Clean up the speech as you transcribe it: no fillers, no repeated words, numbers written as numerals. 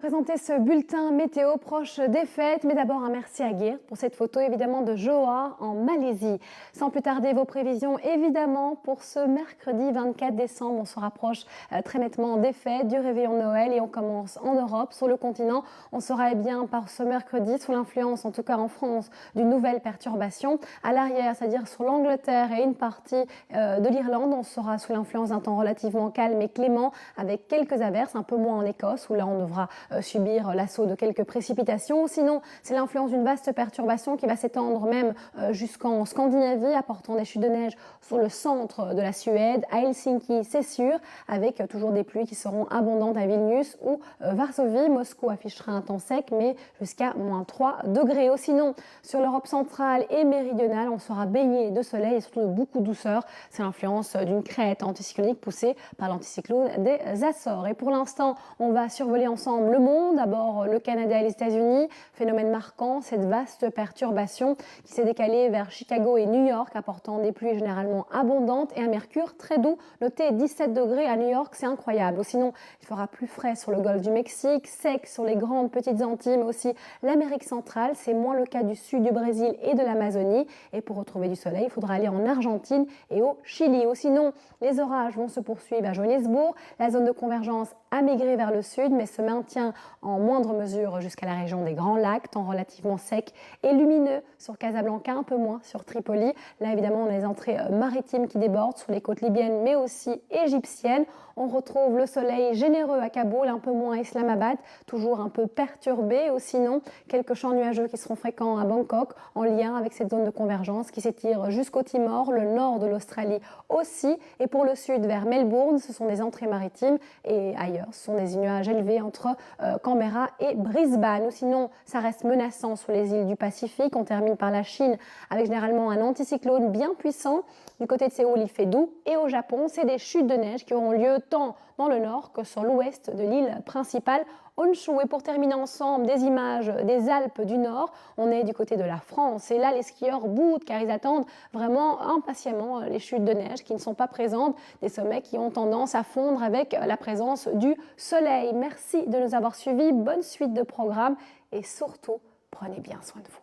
Présenter ce bulletin météo proche des fêtes, mais d'abord un merci à Geert pour cette photo évidemment de Johor en Malaisie. Sans plus tarder, vos prévisions évidemment pour ce mercredi 24 décembre. On se rapproche très nettement des fêtes, du réveillon de Noël et on commence en Europe. Sur le continent, on sera bien par ce mercredi sous l'influence, en tout cas en France, d'une nouvelle perturbation. À l'arrière, c'est-à-dire sur l'Angleterre et une partie de l'Irlande, on sera sous l'influence d'un temps relativement calme et clément avec quelques averses, un peu moins en Écosse où là on devra subir l'assaut de quelques précipitations. Sinon, c'est l'influence d'une vaste perturbation qui va s'étendre même jusqu'en Scandinavie, apportant des chutes de neige sur le centre de la Suède, à Helsinki, c'est sûr, avec toujours des pluies qui seront abondantes à Vilnius ou Varsovie. Moscou affichera un temps sec, mais jusqu'à moins 3 degrés. Sinon, sur l'Europe centrale et méridionale, on sera baigné de soleil et surtout de beaucoup de douceur. C'est l'influence d'une crête anticyclonique poussée par l'anticyclone des Açores. Et pour l'instant, on va survoler ensemble le monde, d'abord le Canada et les États-Unis. Phénomène marquant, cette vaste perturbation qui s'est décalée vers Chicago et New York, apportant des pluies généralement abondantes et un mercure très doux. Notez 17 degrés à New York, c'est incroyable. Sinon, il fera plus frais sur le golfe du Mexique, sec sur les grandes petites Antilles, mais aussi l'Amérique centrale. C'est moins le cas du sud du Brésil et de l'Amazonie. Et pour retrouver du soleil, il faudra aller en Argentine et au Chili. Sinon, les orages vont se poursuivre à Johannesburg. La zone de convergence a migré vers le sud, mais se maintient en moindre mesure jusqu'à la région des Grands Lacs, temps relativement sec et lumineux sur Casablanca, un peu moins sur Tripoli. Là, évidemment, on a les entrées maritimes qui débordent sur les côtes libyennes, mais aussi égyptiennes. On retrouve le soleil généreux à Kaboul, un peu moins à Islamabad, toujours un peu perturbé. Sinon, quelques champs nuageux qui seront fréquents à Bangkok, en lien avec cette zone de convergence qui s'étire jusqu'au Timor, le nord de l'Australie aussi. Et pour le sud, vers Melbourne, ce sont des entrées maritimes et ailleurs, ce sont des nuages élevés entre Canberra et Brisbane. Sinon, ça reste menaçant sur les îles du Pacifique. On termine par la Chine avec généralement un anticyclone bien puissant. Du côté de Séoul, il fait doux. Et au Japon, c'est des chutes de neige qui auront lieu tant dans le nord que sur l'ouest de l'île principale, Honshu. Et pour terminer ensemble, des images des Alpes du Nord. On est du côté de la France. Et là, les skieurs boudent car ils attendent vraiment impatiemment les chutes de neige qui ne sont pas présentes. Des sommets qui ont tendance à fondre avec la présence du soleil. Merci de nous avoir suivis. Bonne suite de programme et surtout, prenez bien soin de vous.